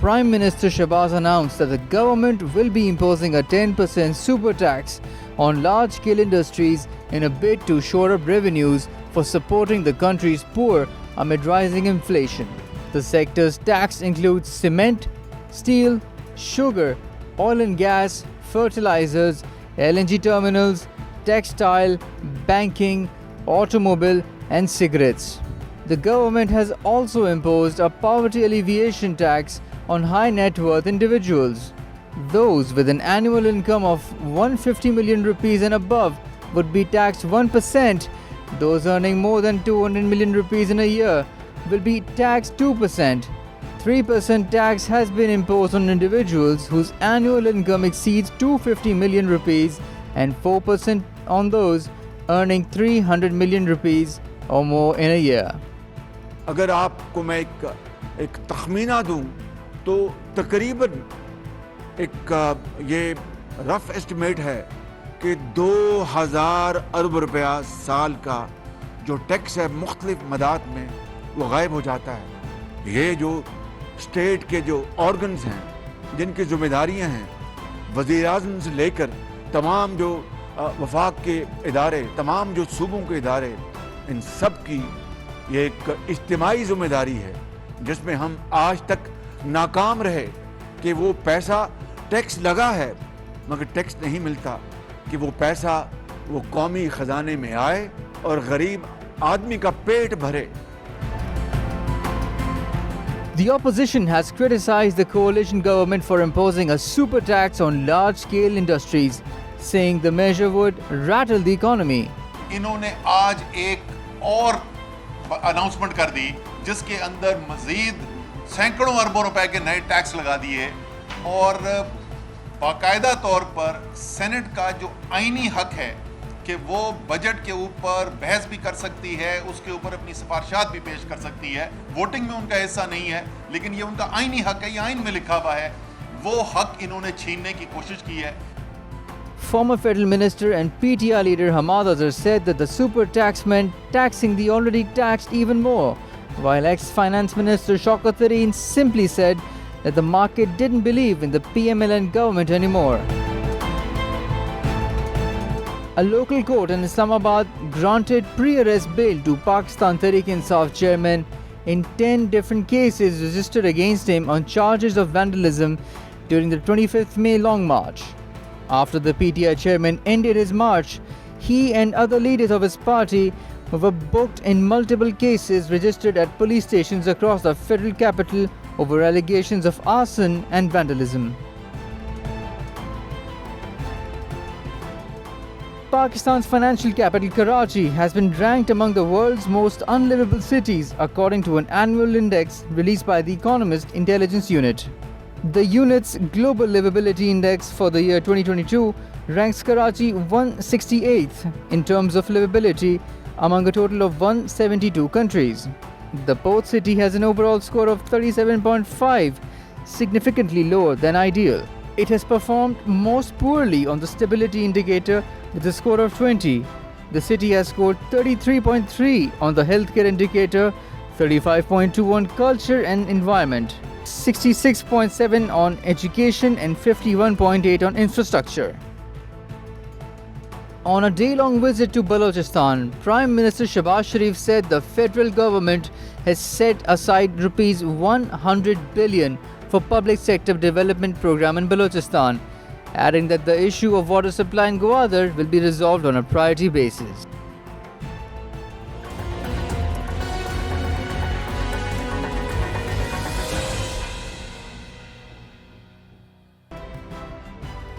Prime Minister Shahbaz announced that the government will be imposing a 10% super tax on large-scale industries in a bid to shore up revenues for supporting the country's poor amid rising inflation. The sector's tax includes cement, steel, sugar, oil and gas, fertilizers, LNG terminals, textile, banking, automobile and cigarettes. The government has also imposed a poverty alleviation tax on high net worth individuals. Those with an annual income of 150 million rupees and above would be taxed 1%. Those earning more than 200 million rupees in a year will be taxed 2%. 3% tax has been imposed on individuals whose annual income exceeds 250 million rupees and 4% on those earning 300 million rupees or more in a year. अगर आपको मैं एक तखमीना दूं तो तकरीबन ये rough estimate है कि 2000 अरब रुपया साल का जो टैक्स है मुख्तलिफ मदात में वो गायब हो जाता है। ये जो स्टेट के जो ऑर्गन्स हैं जिनकी जिम्मेदारियां हैं वज़ीर आज़म से लेकर तमाम जो वफाक के इदारे, तमाम जो सूबों के इदारे, इन सब की ये एक इज्तिमाई जिम्मेदारी है जिसमें हम आज तक नाकाम रहे कि वो पैसा टैक्स लगा है मगर टैक्स नहीं मिलता कि वो पैसा वो कौमी खजाने में आए और गरीब आदमी का पेट भरे। The opposition has criticized the coalition government for imposing a super tax on large-scale industries, saying the measure would rattle the economy. इन्होंने आज एक और अनाउंसमेंट कर दी जिसके अंदर मजीद सैकड़ों अरबों रुपए के नए टैक्स लगा दिए और बाकायदा तौर पर सेनेट का जो आईनी हक है कि वो बजट के ऊपर बहस भी कर सकती है, उसके ऊपर अपनी सिफारिशात भी पेश कर सकती है। वोटिंग में उनका हिस्सा नहीं है लेकिन ये उनका आईनी हक है, ये आइन में लिखा हुआ है, वो हक इन्होंने छीनने की कोशिश की है। Former Federal Minister and PTI leader Hamad Azhar said that the super tax meant taxing the already taxed even more, while ex-Finance Minister Shaukat Tareen simply said that the market didn't believe in the PMLN government anymore. A local court in Islamabad granted pre-arrest bail to Pakistan Tehreek-e-Insaf chairman in 10 different cases registered against him on charges of vandalism during the 25th May Long March. After the PTI chairman ended his march, he and other leaders of his party were booked in multiple cases registered at police stations across the federal capital over allegations of arson and vandalism. Pakistan's financial capital Karachi has been ranked among the world's most unlivable cities according to an annual index released by the Economist Intelligence Unit. The unit's Global Livability Index for the year 2022 ranks Karachi 168th in terms of livability among a total of 172 countries. The port city has an overall score of 37.5, significantly lower than ideal. It has performed most poorly on the stability indicator with a score of 20. The city has scored 33.3 on the healthcare indicator, 35.2 on culture and environment, 66.7 on education and 51.8 on infrastructure. On a day-long visit to Balochistan, Prime Minister Shahbaz Sharif said the federal government has set aside rupees 100 billion for public sector development program in Balochistan, adding that the issue of water supply in Gwadar will be resolved on a priority basis.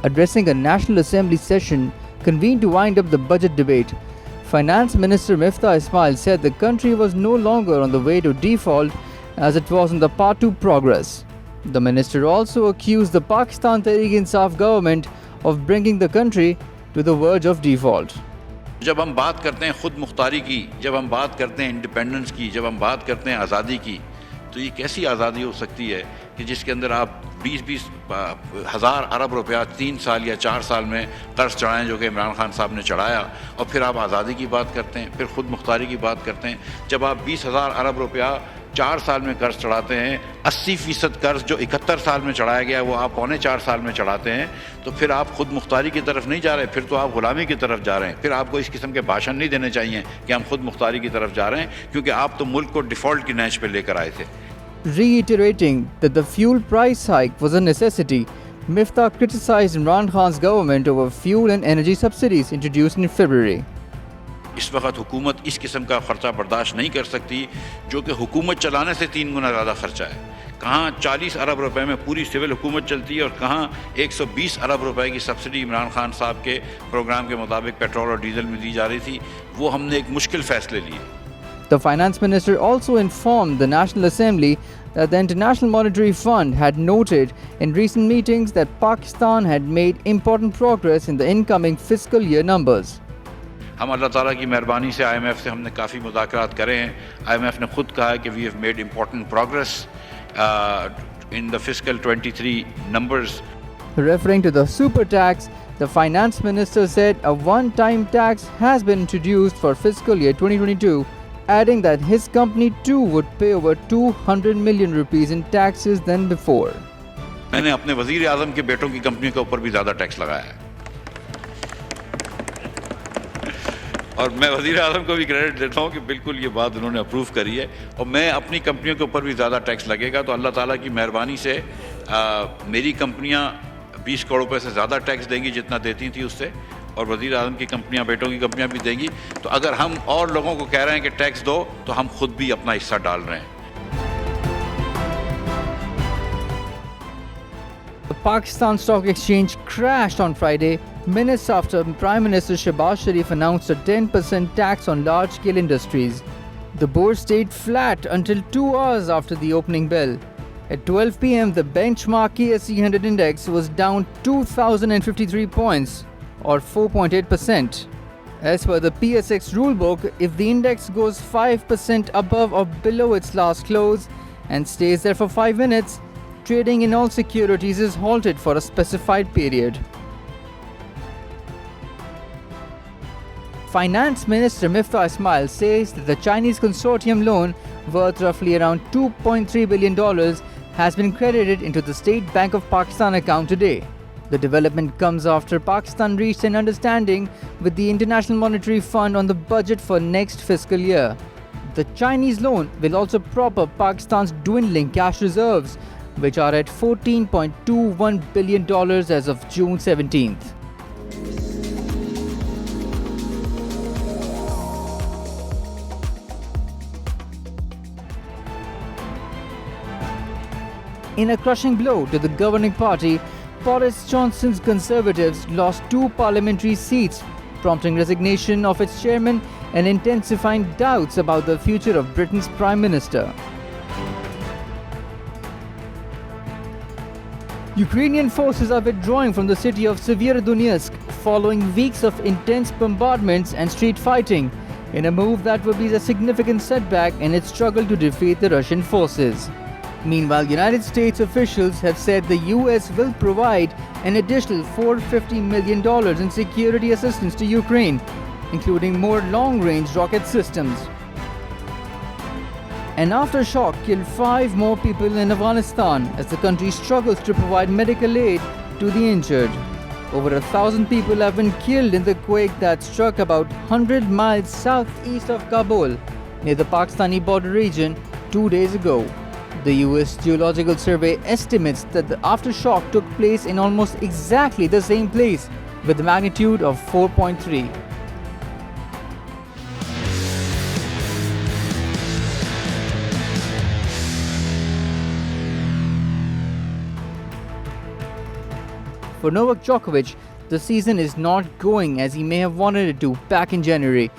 Addressing a National Assembly session convened to wind up the budget debate, Finance Minister Miftah Ismail said the country was no longer on the way to default as it was on the path to progress. The minister also accused the Pakistan Tehreek-e-Insaf government of bringing the country to the verge of default. जब हम बात करते हैं खुद मुख्तारी की, जब हम बात करते हैं इंडिपेंडेंस की, जब हम बात करते हैं आज़ादी की, तो ये कैसी आज़ादी हो सकती है कि जिसके अंदर आप 20-20 हज़ार अरब रुपया 3 साल या 4 साल में कर्ज चढ़ाएं जो कि इमरान खान साहब ने चढ़ाया, और फिर आप आज़ादी की बात करते हैं, फिर ख़ुद मुख्तारी की बात करते हैं। जब आप 20,000 अरब रुपया 4 साल में कर्ज चढ़ाते हैं, 80% कर्ज जो 71 साल में चढ़ाया गया वो आप 4.25 साल में चढ़ाते हैं, तो फिर आप खुद मुख्तारी की तरफ नहीं जा रहे, फिर तो आप गुलामी की तरफ जा रहे हैं। फिर आपको इस किस्म के भाषण नहीं देने चाहिए कि हम खुद मुख्तारी की तरफ जा रहे हैं, क्योंकि आप तो मुल्क को डिफ़ॉल्ट की नहज पर लेकर आए थे। Reiterating that the fuel price hike was a necessity, Miftah criticized Imran Khan's government over fuel and energy subsidies introduced in February. इस वक्त हुकूमत इस किस्म का ख़र्चा बर्दाश्त नहीं कर सकती, जो कि हुकूमत चलाने से 3 गुना ज़्यादा ख़र्चा है। कहाँ 40 अरब रुपए में पूरी सिविल हुकूमत चलती है और कहाँ 120 अरब रुपए की सब्सिडी इमरान खान साहब के प्रोग्राम के मुताबिक पेट्रोल और डीजल में दी जा रही थी। वो हमने एक मुश्किल फ़ैसले लिए। The finance minister also informed the National Assembly that the International Monetary Fund had noted in recent meetings that Pakistan had made important progress in the incoming fiscal year numbers. हम अल्लाह ताला की मेहरबानी से IMF से हमने काफ़ी मुज़ाकरात करे हैं। IMF ने खुद कहा है कि we have made important progress in the fiscal 23 numbers. Referring to the super tax, the finance minister said a one-time tax has been introduced for fiscal year 2022, adding that his company too would pay over 200 million rupees in taxes than before. मैंने अपने वज़ीर आज़म के बेटों की कंपनियों के ऊपर भी ज़्यादा टैक्स लगाया है और मैं वज़ीर आज़म को भी क्रेडिट देता हूँ कि बिल्कुल ये बात उन्होंने अप्रूव करी है और मैं अपनी कंपनियों के ऊपर भी ज़्यादा टैक्स लगेगा तो अल्लाह ताला की मेहरबानी से मेरी कंपनियाँ 20 करोड़ रुपए से ज़्यादा टैक्स देंगी जितना देती थी उससे और वज़ीर आज़म की कंपनियाँ बेटों की कंपनियाँ भी देंगी। तो अगर हम और लोगों को कह रहे हैं कि टैक्स दो तो हम खुद भी अपना हिस्सा डाल रहे हैं। The Pakistan Stock Exchange crashed on Friday, minutes after Prime Minister Shehbaz Sharif announced a 10% tax on large-scale industries. The board stayed flat until 2 hours after the opening bell. At 12 p.m., the benchmark KSE 100 index was down 2,053 points, or 4.8%. As per the PSX rulebook, if the index goes 5% above or below its last close and stays there for 5 minutes, trading in all securities is halted for a specified period. Finance Minister Miftah Ismail says that the Chinese consortium loan worth roughly around $2.3 billion has been credited into the State Bank of Pakistan account today. The development comes after Pakistan reached an understanding with the International Monetary Fund on the budget for next fiscal year. The Chinese loan will also prop up Pakistan's dwindling cash reserves, which are at $14.21 billion as of June 17th. In a crushing blow to the governing party, Boris Johnson's Conservatives lost 2 parliamentary seats, prompting resignation of its chairman and intensifying doubts about the future of Britain's Prime Minister. Ukrainian forces are withdrawing from the city of Severodonetsk following weeks of intense bombardments and street fighting, in a move that would be a significant setback in its struggle to defeat the Russian forces. Meanwhile, United States officials have said the US will provide an additional $450 million in security assistance to Ukraine, including more long-range rocket systems. An aftershock killed 5 more people in Afghanistan as the country struggles to provide medical aid to the injured. Over 1,000 people have been killed in the quake that struck about 100 miles southeast of Kabul, near the Pakistani border region, 2 days ago. The US Geological Survey estimates that the aftershock took place in almost exactly the same place, with a magnitude of 4.3. For Novak Djokovic, the season is not going as he may have wanted it to back in January,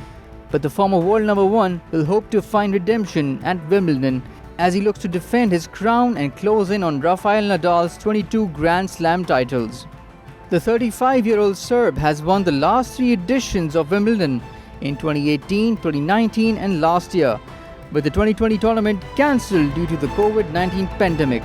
but the former world number 1 will hope to find redemption at Wimbledon as he looks to defend his crown and close in on Rafael Nadal's 22 Grand Slam titles. The 35-year-old Serb has won the last 3 editions of Wimbledon in 2018, 2019 and last year, with the 2020 tournament cancelled due to the COVID-19 pandemic.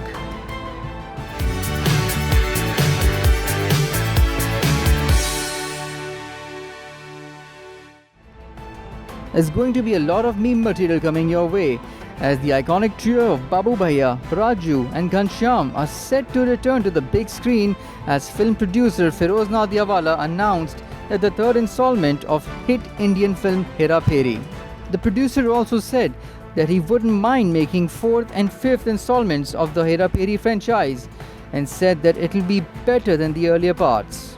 There's going to be a lot of meme material coming your way, as the iconic trio of Babu Bhaiya, Raju and Ghanshyam are set to return to the big screen, as film producer Feroz Nadiawala announced that the third installment of hit Indian film Hera Pheri. The producer also said that he wouldn't mind making fourth and fifth installments of the Hera Pheri franchise, and said that it'll be better than the earlier parts.